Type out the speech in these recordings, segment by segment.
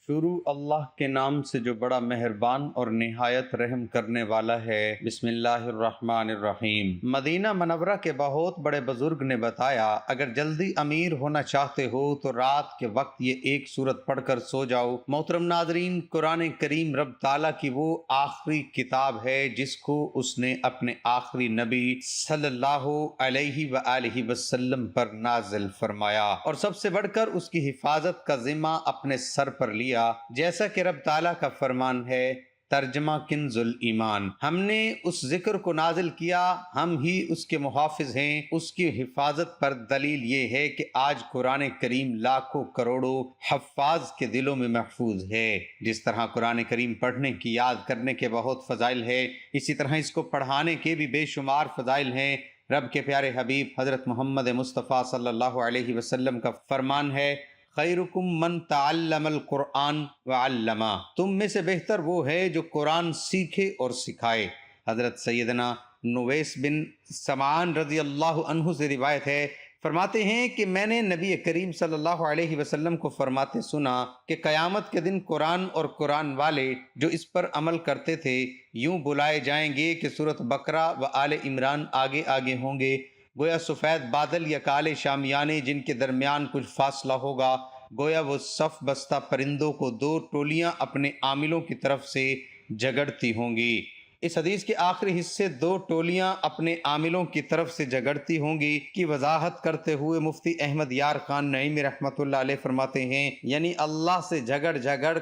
شروع اللہ کے نام سے جو بڑا مہربان اور نہایت رحم کرنے والا ہے۔ بسم اللہ الرحمن الرحیم۔ مدینہ منورہ کے بہت بڑے بزرگ نے بتایا، اگر جلدی امیر ہونا چاہتے ہو تو رات کے وقت یہ ایک سورت پڑھ کر سو جاؤ۔ محترم ناظرین، قرآن کریم رب تعالیٰ کی وہ آخری کتاب ہے جس کو اس نے اپنے آخری نبی صلی اللہ علیہ وآلہ وسلم پر نازل فرمایا، اور سب سے بڑھ کر اس کی حفاظت کا ذمہ اپنے سر پر لیا، جیسا کہ رب تعالیٰ کا فرمان ہے۔ ترجمہ کنز الایمان۔ ہم نے اس ذکر کو نازل کیا، ہم ہی اس کے محافظ ہیں۔ اس کی حفاظت پر دلیل یہ ہے کہ آج قرآن کریم لاکھوں کروڑوں حفاظ کے دلوں میں محفوظ ہے۔ جس طرح قرآن کریم پڑھنے کی یاد کرنے کے بہت فضائل ہے، اسی طرح اس کو پڑھانے کے بھی بے شمار فضائل ہیں۔ رب کے پیارے حبیب حضرت محمد مصطفیٰ صلی اللہ علیہ وسلم کا فرمان ہے، خیرکم من تعلم القرآن وعلمہ، تم میں سے بہتر وہ ہے جو قرآن سیکھے اور سکھائے۔ حضرت سیدنا نویس بن سمعان رضی اللہ عنہ سے روایت ہے، فرماتے ہیں کہ میں نے نبی کریم صلی اللہ علیہ وسلم کو فرماتے سنا کہ قیامت کے دن قرآن اور قرآن والے جو اس پر عمل کرتے تھے یوں بلائے جائیں گے کہ سورۃ بقرہ و آل عمران آگے آگے ہوں گے، گویا سفید بادل یا کالے شامیانے جن کے درمیان کچھ فاصلہ ہوگا، گویا وہ صف بستہ پرندوں کو دو ٹولیاں اپنے عاملوں کی طرف سے جگڑتی ہوں گی۔ اس حدیث کے آخری حصے دو ٹولیاں اپنے عاملوں کی طرف سے جگڑتی ہوں گی کی وضاحت کرتے ہوئے مفتی احمد یار خان نعیمی رحمۃ اللہ علیہ فرماتے ہیں، یعنی اللہ سے جگڑ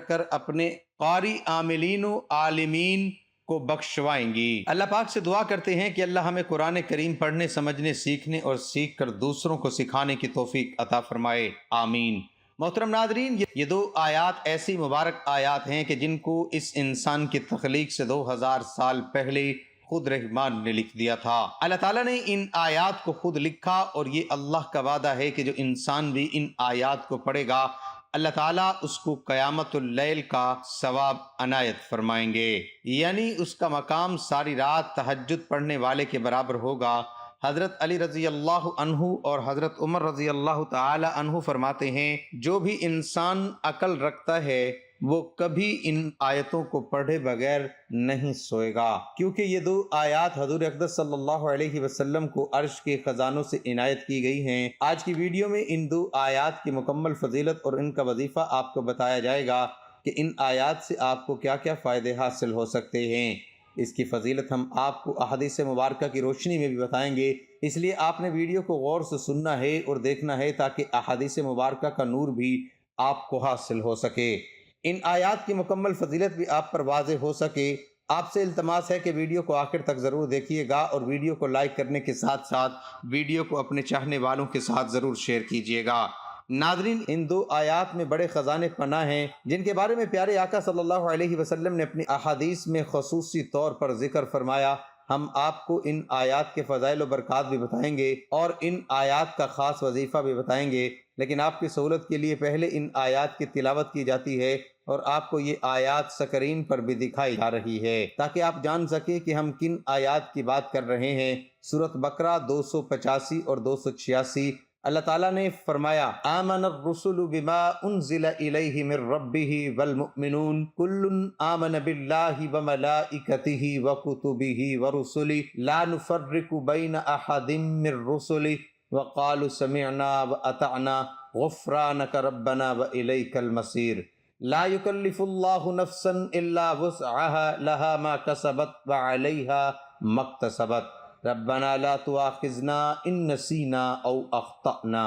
کر اپنے قاری عاملین و عالمین کو بخشوائیں گی۔ اللہ پاک سے دعا کرتے ہیں کہ اللہ ہمیں قرآن کریم پڑھنے، سمجھنے، سیکھنے اور سیکھ کر دوسروں کو سکھانے کی توفیق عطا فرمائے، آمین۔ محترم ناظرین، یہ دو آیات ایسی مبارک آیات ہیں کہ جن کو اس انسان کی تخلیق سے 2000 سال پہلے خود رحمان نے لکھ دیا تھا۔ اللہ تعالیٰ نے ان آیات کو خود لکھا، اور یہ اللہ کا وعدہ ہے کہ جو انسان بھی ان آیات کو پڑھے گا اللہ تعالیٰ اس کو قیامت اللیل کا ثواب عنایت فرمائیں گے، یعنی اس کا مقام ساری رات تہجد پڑھنے والے کے برابر ہوگا۔ حضرت علی رضی اللہ عنہ اور حضرت عمر رضی اللہ تعالی عنہ فرماتے ہیں، جو بھی انسان عقل رکھتا ہے وہ کبھی ان آیتوں کو پڑھے بغیر نہیں سوئے گا، کیونکہ یہ دو آیات حضور اقدس صلی اللہ علیہ وسلم کو عرش کے خزانوں سے عنایت کی گئی ہیں۔ آج کی ویڈیو میں ان دو آیات کی مکمل فضیلت اور ان کا وظیفہ آپ کو بتایا جائے گا کہ ان آیات سے آپ کو کیا کیا فائدے حاصل ہو سکتے ہیں۔ اس کی فضیلت ہم آپ کو احادیث مبارکہ کی روشنی میں بھی بتائیں گے، اس لیے آپ نے ویڈیو کو غور سے سننا ہے اور دیکھنا ہے تاکہ احادیث مبارکہ کا نور بھی آپ کو حاصل ہو سکے، ان آیات کی مکمل فضیلت بھی آپ پر واضح ہو سکے۔ آپ سے التماس ہے کہ ویڈیو کو آخر تک ضرور دیکھیے گا، اور ویڈیو کو لائک کرنے کے ساتھ ساتھ ویڈیو کو اپنے چاہنے والوں کے ساتھ ضرور شیئر کیجیے گا۔ ناظرین، ان دو آیات میں بڑے خزانے پناہ ہیں جن کے بارے میں پیارے آقا صلی اللہ علیہ وسلم نے اپنی احادیث میں خصوصی طور پر ذکر فرمایا۔ ہم آپ کو ان آیات کے فضائل و برکات بھی بتائیں گے اور ان آیات کا خاص وظیفہ بھی بتائیں گے، لیکن آپ کی سہولت کے لیے پہلے ان آیات کی تلاوت کی جاتی ہے اور آپ کو یہ آیات سکرین پر بھی دکھائی جا رہی ہے تاکہ آپ جان سکیں کہ ہم کن آیات کی بات کر رہے ہیں۔ سورۃ بقرہ 285 اور 286۔ اللہ تعالیٰ نے فرمایا، آمن الرسل بما انزل الیہ من ربہ والمؤمنون کل آمن باللہ وملائکتہ وکتبہ ورسلہ لا نفرق بین احد من رسلہ وقالوا سمعنا واطعنا غفرانک ربنا والیک المصیر۔ لا يكلف الله نفسا الا وسعها لها ما كسبت وعليها ما اكتسبت ربنا لا تؤاخذنا ان نسينا او اخطأنا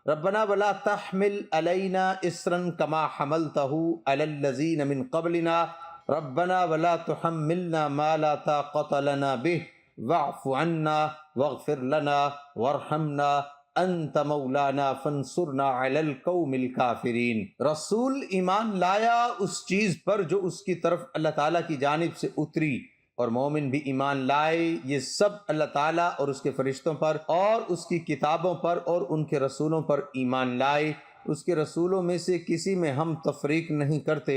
ربنا ولا تحمل علينا اصرا كما حملته على الذين من قبلنا ربنا ولا تحملنا ما لا طاقة لنا به واعف عنا واغفر لنا وارحمنا انت مولانا فانصرنا علی القوم الکافرین۔ رسول ایمان لایا اس چیز پر جو اس کی طرف اللہ تعالیٰ کی جانب سے اتری، اور مومن بھی ایمان لائے، یہ سب اللہ تعالیٰ اور اس کے فرشتوں پر اور اس کی کتابوں پر اور ان کے رسولوں پر ایمان لائے، اس کے رسولوں میں سے کسی میں ہم تفریق نہیں کرتے۔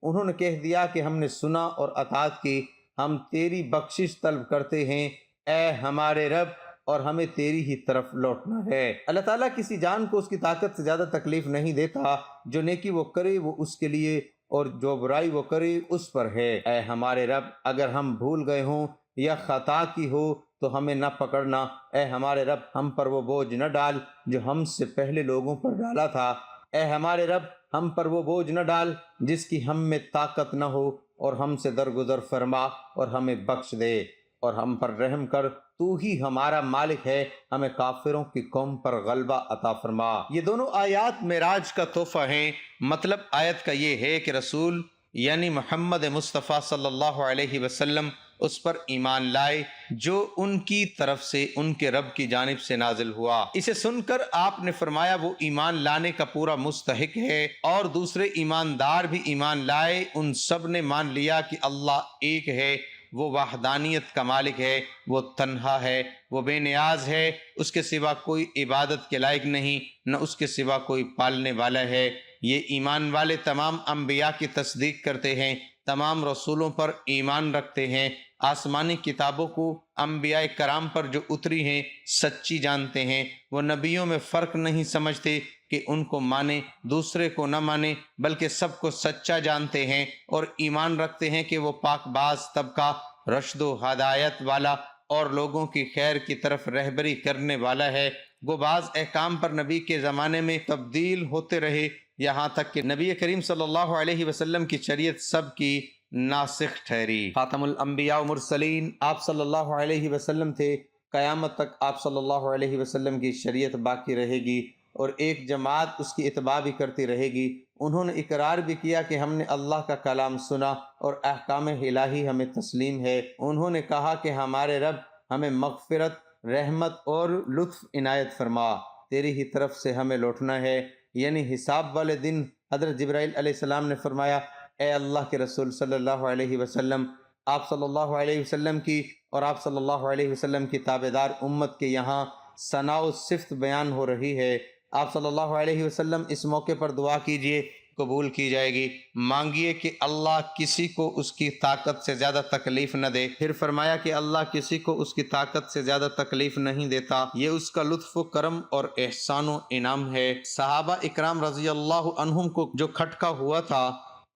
انہوں نے کہہ دیا کہ ہم نے سنا اور اطاعت کی، ہم تیری بخشش طلب کرتے ہیں، اے ہمارے رب، اور ہمیں تیری ہی طرف لوٹنا ہے۔ اللہ تعالیٰ کسی جان کو اس کی طاقت سے زیادہ تکلیف نہیں دیتا، جو نیکی وہ کرے وہ اس کے لیے اور جو برائی وہ کری اس پر ہے۔ اے ہمارے رب، اگر ہم بھول گئے ہوں یا خطا کی ہو تو ہمیں نہ پکڑنا۔ اے ہمارے رب، ہم پر وہ بوجھ نہ ڈال جو ہم سے پہلے لوگوں پر ڈالا تھا۔ اے ہمارے رب، ہم پر وہ بوجھ نہ ڈال جس کی ہم میں طاقت نہ ہو، اور ہم سے درگزر فرما اور ہمیں بخش دے، اور ہم پر رحم کر، تو ہی ہمارا مالک ہے، ہمیں کافروں کی قوم پر غلبہ عطا فرما۔ یہ دونوں آیات معراج کا تحفہ ہیں۔ مطلب آیت کا یہ ہے کہ رسول یعنی محمد مصطفیٰ صلی اللہ علیہ وسلم اس پر ایمان لائے جو ان کی طرف سے ان کے رب کی جانب سے نازل ہوا۔ اسے سن کر آپ نے فرمایا وہ ایمان لانے کا پورا مستحق ہے، اور دوسرے ایماندار بھی ایمان لائے۔ ان سب نے مان لیا کہ اللہ ایک ہے، وہ وحدانیت کا مالک ہے، وہ تنہا ہے، وہ بے نیاز ہے، اس کے سوا کوئی عبادت کے لائق نہیں، نہ اس کے سوا کوئی پالنے والا ہے۔ یہ ایمان والے تمام انبیاء کی تصدیق کرتے ہیں، تمام رسولوں پر ایمان رکھتے ہیں، آسمانی کتابوں کو انبیاء کرام پر جو اتری ہیں سچی جانتے ہیں، وہ نبیوں میں فرق نہیں سمجھتے کہ ان کو مانے دوسرے کو نہ مانے، بلکہ سب کو سچا جانتے ہیں، اور ایمان رکھتے ہیں کہ وہ پاک باز طبقہ، رشد و ہدایت والا اور لوگوں کی خیر کی طرف رہبری کرنے والا ہے۔ وہ بعض احکام پر نبی کے زمانے میں تبدیل ہوتے رہے، یہاں تک کہ نبی کریم صلی اللہ علیہ وسلم کی شریعت سب کی ناسخ ٹھہری۔ خاتم الانبیاء و مرسلین آپ صلی اللہ علیہ وسلم تھے، قیامت تک آپ صلی اللہ علیہ وسلم کی شریعت باقی رہے گی، اور ایک جماعت اس کی اتباع بھی کرتی رہے گی۔ انہوں نے اقرار بھی کیا کہ ہم نے اللہ کا کلام سنا اور احکام الہی ہمیں تسلیم ہے۔ انہوں نے کہا کہ ہمارے رب، ہمیں مغفرت، رحمت اور لطف عنایت فرما، تیری ہی طرف سے ہمیں لوٹنا ہے، یعنی حساب والے دن۔ حضرت جبرائیل علیہ السلام نے فرمایا، اے اللہ کے رسول صلی اللہ علیہ وسلم، آپ صلی اللہ علیہ وسلم کی اور آپ صلی اللہ علیہ وسلم کی تابعدار امت کے یہاں ثنا و صفت بیان ہو رہی ہے۔ آپ صلی اللہ علیہ وسلم اس موقع پر دعا کیجئے، قبول کی جائے گی۔ مانگیے کہ اللہ کسی کو اس کی طاقت سے زیادہ تکلیف نہ دے۔ پھر فرمایا کہ اللہ کسی کو اس کی طاقت سے زیادہ تکلیف نہیں دیتا، یہ اس کا لطف و کرم اور احسان و انعام ہے۔ صحابہ اکرام رضی اللہ عنہم کو جو کھٹکا ہوا تھا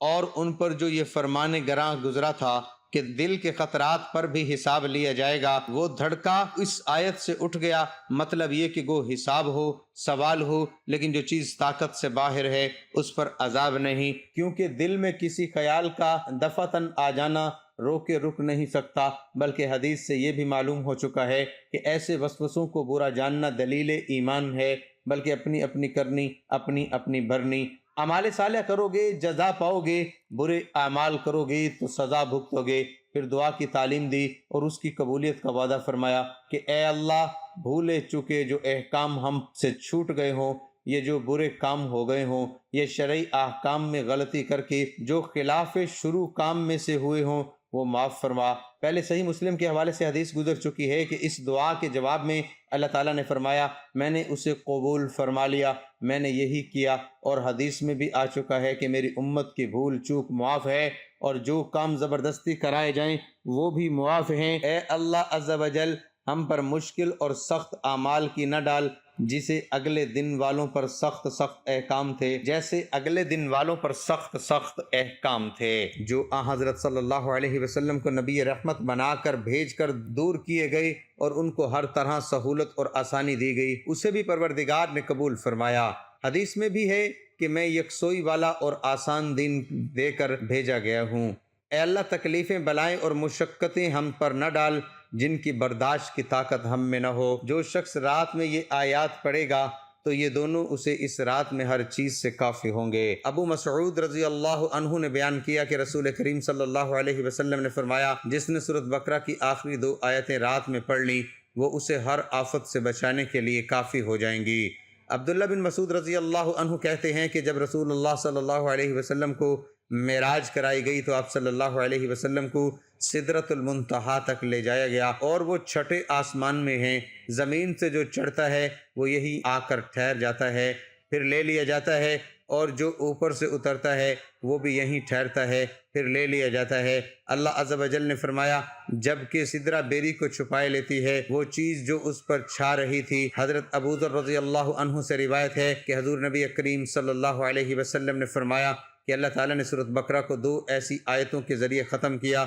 اور ان پر جو یہ فرمان گراں گزرا تھا کہ دل کے خطرات پر بھی حساب لیا جائے گا، وہ دھڑکا اس آیت سے اٹھ گیا۔ مطلب یہ کہ گو حساب ہو، سوال ہو، لیکن جو چیز طاقت سے باہر ہے اس پر عذاب نہیں، کیونکہ دل میں کسی خیال کا دفعتاً آ جانا روکے رک نہیں سکتا، بلکہ حدیث سے یہ بھی معلوم ہو چکا ہے کہ ایسے وسوسوں کو برا جاننا دلیل ایمان ہے، بلکہ اپنی اپنی کرنی، اپنی اپنی بھرنی۔ اعمال صالح کرو گے جزا پاؤ گے، برے اعمال کرو گے تو سزا بھگتو گے۔ پھر دعا کی تعلیم دی اور اس کی قبولیت کا وعدہ فرمایا کہ اے اللہ، بھولے چکے جو احکام ہم سے چھوٹ گئے ہوں، یہ جو برے کام ہو گئے ہوں، یہ شرعی احکام میں غلطی کر کے جو خلاف شروع کام میں سے ہوئے ہوں، وہ معاف فرما۔ پہلے صحیح مسلم کے حوالے سے حدیث گزر چکی ہے کہ اس دعا کے جواب میں اللہ تعالیٰ نے فرمایا، میں نے اسے قبول فرما لیا، میں نے یہی کیا۔ اور حدیث میں بھی آ چکا ہے کہ میری امت کی بھول چوک معاف ہے، اور جو کام زبردستی کرائے جائیں وہ بھی معاف ہیں۔ اے اللہ عز و جل، ہم پر مشکل اور سخت اعمال کی نہ ڈال، جسے اگلے دن والوں پر سخت سخت احکام تھے، جیسے اگلے دن والوں پر سخت سخت احکام تھے جو حضرت صلی اللہ علیہ وسلم کو نبی رحمت بنا کر بھیج کر دور کیے گئے، اور ان کو ہر طرح سہولت اور آسانی دی گئی، اسے بھی پروردگار نے قبول فرمایا۔ حدیث میں بھی ہے کہ میں یکسوئی والا اور آسان دین دے کر بھیجا گیا ہوں۔ اے اللہ، تکلیفیں، بلائیں اور مشقتیں ہم پر نہ ڈال جن کی برداشت کی طاقت ہم میں نہ ہو۔ جو شخص رات میں یہ آیات پڑھے گا تو یہ دونوں اسے اس رات میں ہر چیز سے کافی ہوں گے۔ ابو مسعود رضی اللہ عنہ نے بیان کیا کہ رسول کریم صلی اللہ علیہ وسلم نے فرمایا، جس نے سورۃ بقرہ کی آخری 2 آیتیں رات میں پڑھ لی، وہ اسے ہر آفت سے بچانے کے لیے کافی ہو جائیں گی۔ عبداللہ بن مسعود رضی اللہ عنہ کہتے ہیں کہ جب رسول اللہ صلی اللہ علیہ وسلم کو معراج کرائی گئی تو آپ صلی اللہ علیہ وسلم کو سدرۃ المنتہا تک لے جایا گیا، اور وہ چھٹے آسمان میں ہیں۔ زمین سے جو چڑھتا ہے وہ یہی آ کر ٹھہر جاتا ہے، پھر لے لیا جاتا ہے، اور جو اوپر سے اترتا ہے وہ بھی یہیں ٹھہرتا ہے، پھر لے لیا جاتا ہے۔ اللہ عز و جل نے فرمایا، جب کہ سدرہ بیری کو چھپائے لیتی ہے وہ چیز جو اس پر چھا رہی تھی۔ حضرت ابو ذر رضی اللہ عنہ سے روایت ہے کہ حضور نبی کریم صلی اللہ علیہ وسلم نے فرمایا، کہ اللہ تعالیٰ نے سورۃ بقرہ کو 2 ایسی آیتوں کے ذریعے ختم کیا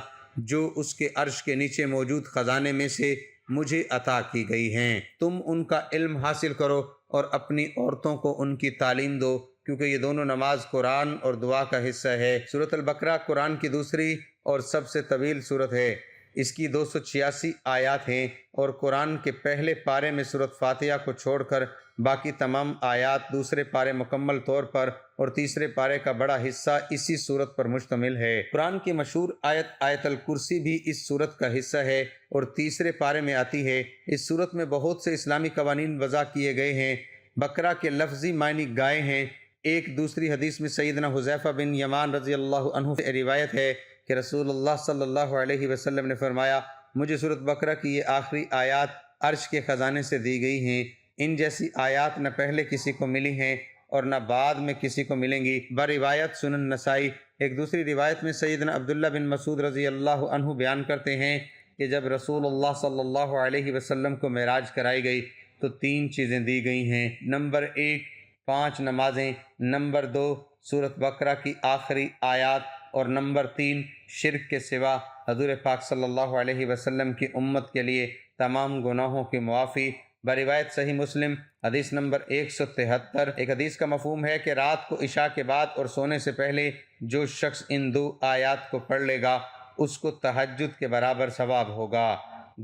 جو اس کے عرش کے نیچے موجود خزانے میں سے مجھے عطا کی گئی ہیں۔ تم ان کا علم حاصل کرو اور اپنی عورتوں کو ان کی تعلیم دو، کیونکہ یہ دونوں نماز قرآن اور دعا کا حصہ ہے۔ سورۃ البقرہ قرآن کی دوسری اور سب سے طویل سورت ہے۔ اس کی 286 آیات ہیں اور قرآن کے پہلے پارے میں سورۃ فاتحہ کو چھوڑ کر باقی تمام آیات دوسرے پارے مکمل طور پر اور تیسرے پارے کا بڑا حصہ اسی سورت پر مشتمل ہے۔ قرآن کی مشہور آیت آیت الکرسی بھی اس سورت کا حصہ ہے اور تیسرے پارے میں آتی ہے۔ اس سورت میں بہت سے اسلامی قوانین وضع کیے گئے ہیں۔ بقرہ کے لفظی معنی گائے ہیں۔ ایک دوسری حدیث میں سیدنا حذیفہ بن یمان رضی اللہ عنہ سے روایت ہے کہ رسول اللہ صلی اللہ علیہ وسلم نے فرمایا، مجھے سورۃ بقرہ کی یہ آخری آیات عرش کے خزانے سے دی گئی ہیں۔ ان جیسی آیات نہ پہلے کسی کو ملی ہیں اور نہ بعد میں کسی کو ملیں گی۔ بروایت سنن نسائی۔ ایک دوسری روایت میں سیدنا عبداللہ بن مسعود رضی اللہ عنہ بیان کرتے ہیں کہ جب رسول اللہ صلی اللہ علیہ وسلم کو معراج کرائی گئی تو 3 چیزیں دی گئی ہیں۔ نمبر 1 5 نمازیں، نمبر 2 سورۃ بقرہ کی آخری آیات اور نمبر 3 شرک کے سوا حضور پاک صلی اللہ علیہ وسلم کی امت کے لیے تمام گناہوں کی معافی۔ بروایت صحیح مسلم حدیث نمبر 173۔ ایک حدیث کا مفہوم ہے کہ رات کو عشاء کے بعد اور سونے سے پہلے جو شخص ان 2 آیات کو پڑھ لے گا اس کو تہجد کے برابر ثواب ہوگا۔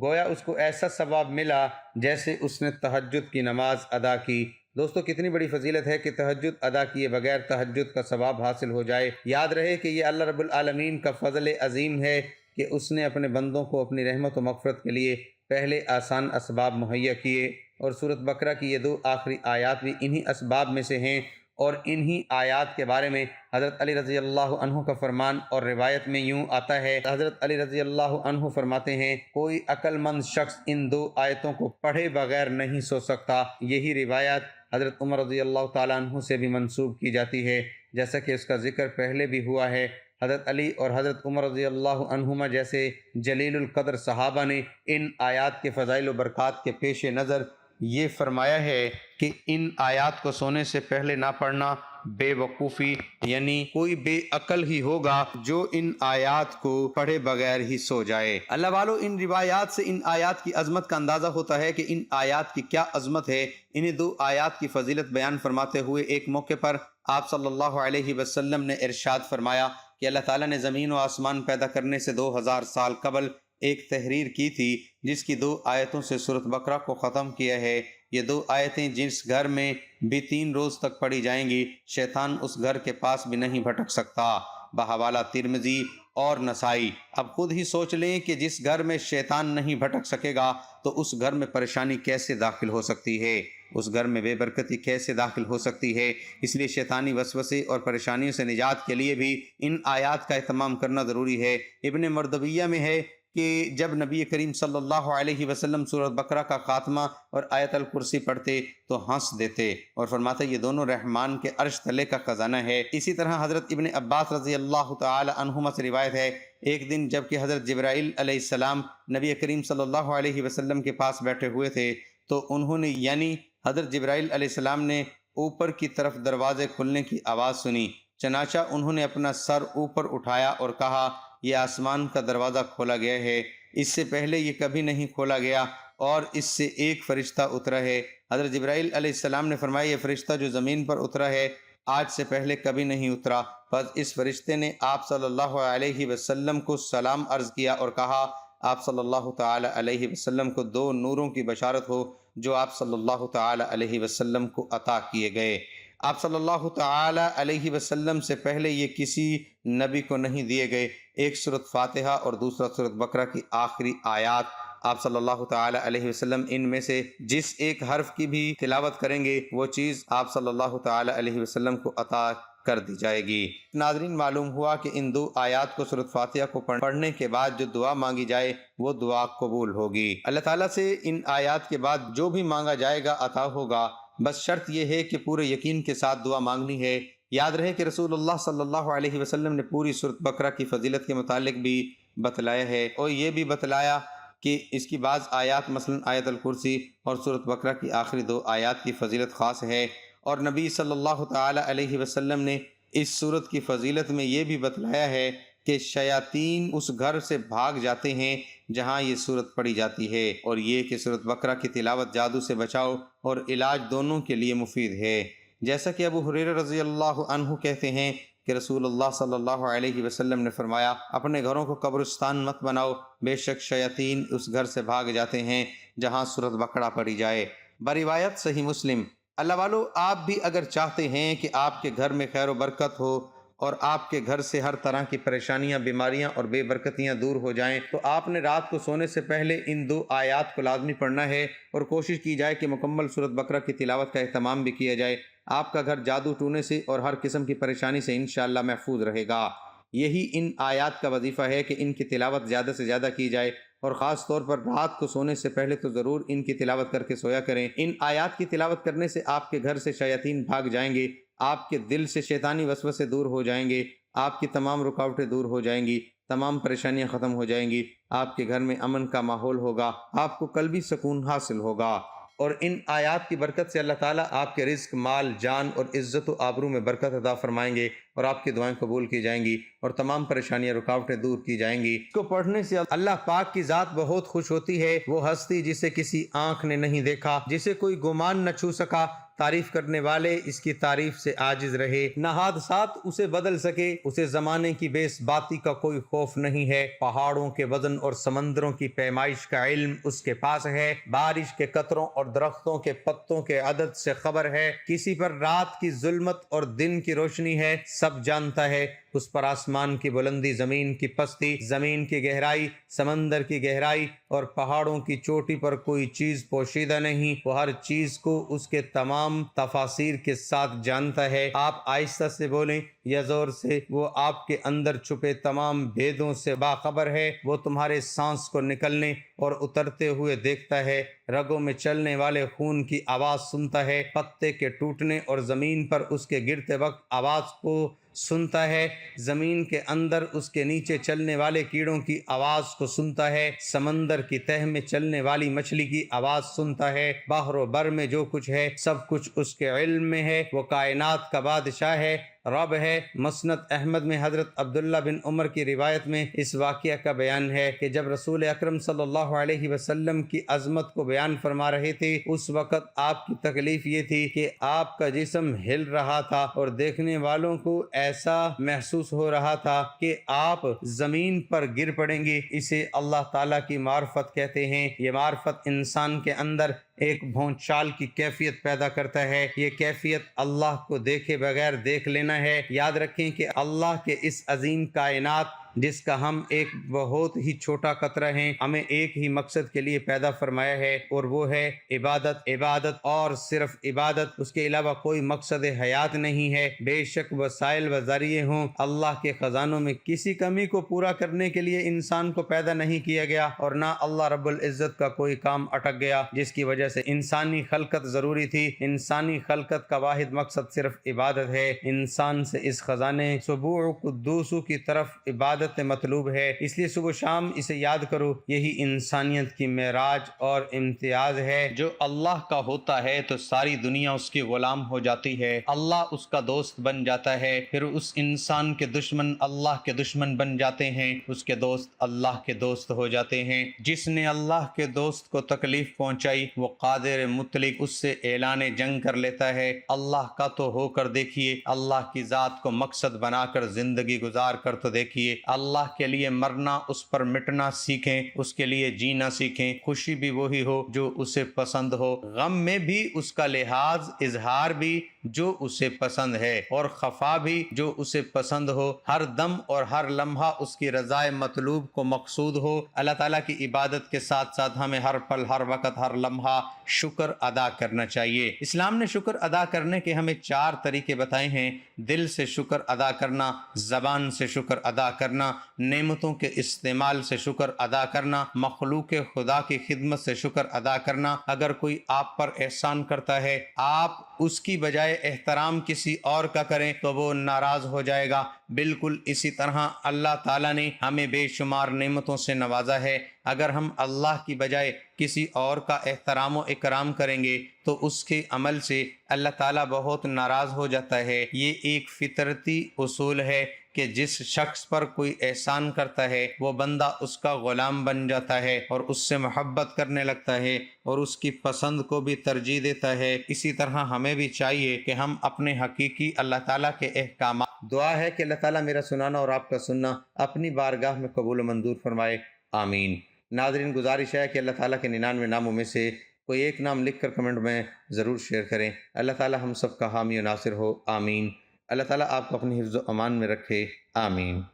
گویا اس کو ایسا ثواب ملا جیسے اس نے تہجد کی نماز ادا کی۔ دوستو، کتنی بڑی فضیلت ہے کہ تہجد ادا کیے بغیر تہجد کا ثواب حاصل ہو جائے۔ یاد رہے کہ یہ اللہ رب العالمین کا فضل عظیم ہے کہ اس نے اپنے بندوں کو اپنی رحمت و مغفرت کے لیے پہلے آسان اسباب مہیا کیے، اور سورۃ بقرہ کی یہ 2 آخری آیات بھی انہی اسباب میں سے ہیں۔ اور انہی آیات کے بارے میں حضرت علی رضی اللہ عنہ کا فرمان اور روایت میں یوں آتا ہے، حضرت علی رضی اللہ عنہ فرماتے ہیں، کوئی عقل مند شخص ان 2 آیتوں کو پڑھے بغیر نہیں سو سکتا۔ یہی روایت حضرت عمر رضی اللہ تعالیٰ عنہ سے بھی منسوب کی جاتی ہے، جیسا کہ اس کا ذکر پہلے بھی ہوا ہے۔ حضرت علی اور حضرت عمر رضی اللہ عنہما جیسے جلیل القدر صحابہ نے ان آیات کے فضائل و برکات کے پیش نظر یہ فرمایا ہے کہ ان آیات کو سونے سے پہلے نہ پڑھنا بے وقوفی، یعنی کوئی بے عقل ہی ہوگا جو ان آیات کو پڑھے بغیر ہی سو جائے۔ اللہ والو، ان روایات سے ان آیات کی عظمت کا اندازہ ہوتا ہے کہ ان آیات کی کیا عظمت ہے۔ انہیں 2 آیات کی فضیلت بیان فرماتے ہوئے ایک موقع پر آپ صلی اللہ علیہ وسلم نے ارشاد فرمایا کہ اللہ تعالیٰ نے زمین و آسمان پیدا کرنے سے 2000 سال قبل ایک تحریر کی تھی جس کی 2 آیتوں سے سورۃ بقرہ کو ختم کیا ہے۔ یہ 2 آیتیں جس گھر میں بھی 3 روز تک پڑھی جائیں گی، شیطان اس گھر کے پاس بھی نہیں بھٹک سکتا۔ بحوالہ ترمذی اور نسائی۔ اب خود ہی سوچ لیں کہ جس گھر میں شیطان نہیں بھٹک سکے گا تو اس گھر میں پریشانی کیسے داخل ہو سکتی ہے، اس گھر میں بے برکتی کیسے داخل ہو سکتی ہے۔ اس لیے شیطانی وسوسے اور پریشانیوں سے نجات کے لیے بھی ان آیات کا اہتمام کرنا ضروری ہے۔ ابن مردویہ میں ہے کہ جب نبی کریم صلی اللہ علیہ وسلم سورۃ بقرہ کا خاتمہ اور آیت الکرسی پڑھتے تو ہنس دیتے اور فرماتے یہ دونوں رحمان کے عرش تلے کا خزانہ ہے۔ اسی طرح حضرت ابن عباس رضی اللہ تعالی عنہما سے روایت ہے، ایک دن جب کہ حضرت جبرائیل علیہ السلام نبی کریم صلی اللہ علیہ وسلم کے پاس بیٹھے ہوئے تھے تو انہوں نے یعنی حضرت جبرائیل علیہ السلام نے اوپر کی طرف دروازے کھلنے کی آواز سنی، چنانچہ انہوں نے اپنا سر اوپر اٹھایا اور کہا یہ آسمان کا دروازہ کھولا گیا ہے، اس سے پہلے یہ کبھی نہیں کھولا گیا اور اس سے ایک فرشتہ اترا ہے۔ حضرت جبرائیل علیہ السلام نے فرمایا یہ فرشتہ جو زمین پر اترا ہے آج سے پہلے کبھی نہیں اترا۔ پس اس فرشتے نے آپ صلی اللہ علیہ وسلم کو سلام عرض کیا اور کہا آپ صلی اللہ تعالی علیہ وسلم کو 2 نوروں کی بشارت ہو جو آپ صلی اللہ تعالی علیہ وسلم کو عطا کیے گئے۔ آپ صلی اللہ تعالی علیہ وسلم سے پہلے یہ کسی نبی کو نہیں دیے گئے۔ ایک سورۃ فاتحہ اور دوسرا سورۃ بقرہ کی آخری آیات۔ آپ صلی اللہ تعالی علیہ وسلم ان میں سے جس ایک حرف کی بھی تلاوت کریں گے وہ چیز آپ صلی اللہ تعالی علیہ وسلم کو عطا کر دی جائے گی۔ ناظرین، معلوم ہوا کہ ان 2 آیات کو سورۃ فاتحہ کو پڑھنے کے بعد جو دعا مانگی جائے وہ دعا قبول ہوگی۔ اللہ تعالیٰ سے ان آیات کے بعد جو بھی مانگا جائے گا عطا ہوگا، بس شرط یہ ہے کہ پورے یقین کے ساتھ دعا مانگنی ہے۔ یاد رہے کہ رسول اللہ صلی اللہ علیہ وسلم نے پوری سورۃ بقرہ کی فضیلت کے متعلق بھی بتلایا ہے اور یہ بھی بتلایا کہ اس کی بعض آیات مثلا آیت الکرسی اور سورۃ بقرہ کی آخری 2 آیات کی فضیلت خاص ہے، اور نبی صلی اللہ تعالی علیہ وسلم نے اس صورت کی فضیلت میں یہ بھی بتلایا ہے کہ شیاطین اس گھر سے بھاگ جاتے ہیں جہاں یہ صورت پڑھی جاتی ہے، اور یہ کہ سورۃ بقرہ کی تلاوت جادو سے بچاؤ اور علاج دونوں کے لیے مفید ہے۔ جیسا کہ ابو ہریرہ رضی اللہ عنہ کہتے ہیں کہ رسول اللہ صلی اللہ علیہ وسلم نے فرمایا، اپنے گھروں کو قبرستان مت بناؤ، بے شک شیاطین اس گھر سے بھاگ جاتے ہیں جہاں سورۃ بقرہ پڑھی جائے۔ بروایت صحیح مسلم۔ اللہ والو، آپ بھی اگر چاہتے ہیں کہ آپ کے گھر میں خیر و برکت ہو اور آپ کے گھر سے ہر طرح کی پریشانیاں، بیماریاں اور بے برکتیاں دور ہو جائیں، تو آپ نے رات کو سونے سے پہلے ان 2 آیات کو لازمی پڑھنا ہے، اور کوشش کی جائے کہ مکمل سورۃ بقرہ کی تلاوت کا اہتمام بھی کیا جائے۔ آپ کا گھر جادو ٹونے سے اور ہر قسم کی پریشانی سے انشاءاللہ محفوظ رہے گا۔ یہی ان آیات کا وظیفہ ہے کہ ان کی تلاوت زیادہ سے زیادہ کی جائے، اور خاص طور پر رات کو سونے سے پہلے تو ضرور ان کی تلاوت کر کے سویا کریں۔ ان آیات کی تلاوت کرنے سے آپ کے گھر سے شیاطین بھاگ جائیں گے، آپ کے دل سے شیطانی وسوسے دور ہو جائیں گے، آپ کی تمام رکاوٹیں دور ہو جائیں گی، تمام پریشانیاں ختم ہو جائیں گی، آپ کے گھر میں امن کا ماحول ہوگا، آپ کو قلبی سکون حاصل ہوگا، اور ان آیات کی برکت سے اللہ تعالیٰ آپ کے رزق، مال، جان اور عزت و آبرو میں برکت عطا فرمائیں گے، اور آپ کی دعائیں قبول کی جائیں گی، اور تمام پریشانیاں، رکاوٹیں دور کی جائیں گی۔ اس کو پڑھنے سے اللہ پاک کی ذات بہت خوش ہوتی ہے، وہ ہستی جسے کسی آنکھ نے نہیں دیکھا، جسے کوئی گمان نہ چھو سکا، تعریف کرنے والے اس کی تعریف سے عاجز رہے، نہ حادثات اسے بدل سکے، اسے زمانے کی بے ثباتی کا کوئی خوف نہیں ہے، پہاڑوں کے وزن اور سمندروں کی پیمائش کا علم اس کے پاس ہے، بارش کے قطروں اور درختوں کے پتوں کے عدد سے خبر ہے، کسی پر رات کی ظلمت اور دن کی روشنی ہے، سب جانتا ہے، اس پر آسمان کی بلندی، زمین کی پستی، زمین کی گہرائی، سمندر کی گہرائی اور پہاڑوں کی چوٹی پر کوئی چیز پوشیدہ نہیں، وہ ہر چیز کو اس کے تمام تفاصیر کے ساتھ جانتا ہے۔ آپ آہستہ سے بولیں یا زور سے، وہ آپ کے اندر چھپے تمام بھیدوں سے باخبر ہے، وہ تمہارے سانس کو نکلنے اور اترتے ہوئے دیکھتا ہے، رگوں میں چلنے والے خون کی آواز سنتا ہے، پتے کے ٹوٹنے اور زمین پر اس کے گرتے وقت آواز کو سنتا ہے، زمین کے اندر اس کے نیچے چلنے والے کیڑوں کی آواز کو سنتا ہے، سمندر کی تہ میں چلنے والی مچھلی کی آواز سنتا ہے، بحر و بر میں جو کچھ ہے سب کچھ اس کے علم میں ہے، وہ کائنات کا بادشاہ ہے، رب ہے۔ مسند احمد میں حضرت عبداللہ بن عمر کی روایت میں اس واقعہ کا بیان ہے کہ جب رسول اکرم صلی اللہ علیہ وسلم کی عظمت کو بیان فرما رہے تھے، اس وقت آپ کی تکلیف یہ تھی کہ آپ کا جسم ہل رہا تھا اور دیکھنے والوں کو ایسا محسوس ہو رہا تھا کہ آپ زمین پر گر پڑیں گے۔ اسے اللہ تعالیٰ کی معرفت کہتے ہیں۔ یہ معرفت انسان کے اندر ایک بھونچال کی کیفیت پیدا کرتا ہے۔ یہ کیفیت اللہ کو دیکھے بغیر دیکھ لینا ہے۔ یاد رکھیں کہ اللہ کے اس عظیم کائنات جس کا ہم ایک بہت ہی چھوٹا قطرہ ہیں، ہمیں ایک ہی مقصد کے لیے پیدا فرمایا ہے، اور وہ ہے عبادت، عبادت اور صرف عبادت۔ اس کے علاوہ کوئی مقصد حیات نہیں ہے۔ بے شک وسائل و ذریعے ہوں، اللہ کے خزانوں میں کسی کمی کو پورا کرنے کے لیے انسان کو پیدا نہیں کیا گیا، اور نہ اللہ رب العزت کا کوئی کام اٹک گیا جس کی وجہ سے انسانی خلقت ضروری تھی۔ انسانی خلقت کا واحد مقصد صرف عبادت ہے۔ انسان سے اس خزانے سبوع قدوسو کی طرف عبادت مطلوب ہے، اس لیے صبح شام اسے یاد کرو۔ یہی انسانیت کی معراج اور امتیاز ہے۔ جو اللہ کا ہوتا ہے تو ساری دنیا اس کی غلام ہو جاتی ہے، اللہ اس کا دوست بن جاتا ہے، پھر اس انسان کے دشمن اللہ کے دشمن بن جاتے ہیں، اس کے دوست اللہ کے دوست ہو جاتے ہیں۔ جس نے اللہ کے دوست کو تکلیف پہنچائی، وہ قادر مطلق اس سے اعلان جنگ کر لیتا ہے۔ اللہ کا تو ہو کر دیکھیے، اللہ کی ذات کو مقصد بنا کر زندگی گزار کر تو دیکھیے۔ اللہ کے لیے مرنا، اس پر مٹنا سیکھیں، اس کے لیے جینا سیکھیں۔ خوشی بھی وہی ہو جو اسے پسند ہو، غم میں بھی اس کا لحاظ اظہار بھی جو اسے پسند ہے، اور خفا بھی جو اسے پسند ہو۔ ہر دم اور ہر لمحہ اس کی رضائے مطلوب کو مقصود ہو۔ اللہ تعالیٰ کی عبادت کے ساتھ ساتھ ہمیں ہر پل، ہر وقت، ہر لمحہ شکر ادا کرنا چاہیے۔ اسلام نے شکر ادا کرنے کے ہمیں 4 طریقے بتائے ہیں: دل سے شکر ادا کرنا، زبان سے شکر ادا کرنا، نعمتوں کے استعمال سے شکر ادا کرنا، مخلوق خدا کی خدمت سے شکر ادا کرنا۔ اگر کوئی آپ پر احسان کرتا ہے، آپ اس کی بجائے بجائے احترام کسی اور کا کریں تو وہ ناراض ہو جائے گا۔ بالکل اسی طرح اللہ تعالیٰ نے ہمیں بے شمار نعمتوں سے نوازا ہے، اگر ہم اللہ کی بجائے کسی اور کا احترام و اکرام کریں گے تو اس کے عمل سے اللہ تعالیٰ بہت ناراض ہو جاتا ہے۔ یہ ایک فطرتی اصول ہے کہ جس شخص پر کوئی احسان کرتا ہے وہ بندہ اس کا غلام بن جاتا ہے اور اس سے محبت کرنے لگتا ہے اور اس کی پسند کو بھی ترجیح دیتا ہے۔ اسی طرح ہمیں بھی چاہیے کہ ہم اپنے حقیقی اللہ تعالیٰ کے احکامات، دعا ہے کہ اللہ تعالیٰ میرا سنانا اور آپ کا سننا اپنی بارگاہ میں قبول و منظور فرمائے، آمین۔ ناظرین، گزارش ہے کہ اللہ تعالیٰ کے 99 ناموں میں سے کوئی ایک نام لکھ کر کمنٹ میں ضرور شیئر کریں۔ اللہ تعالیٰ ہم سب کا حامی و ناصر ہو، آمین۔ اللہ تعالیٰ آپ کو اپنی حفظ و امان میں رکھے، آمین۔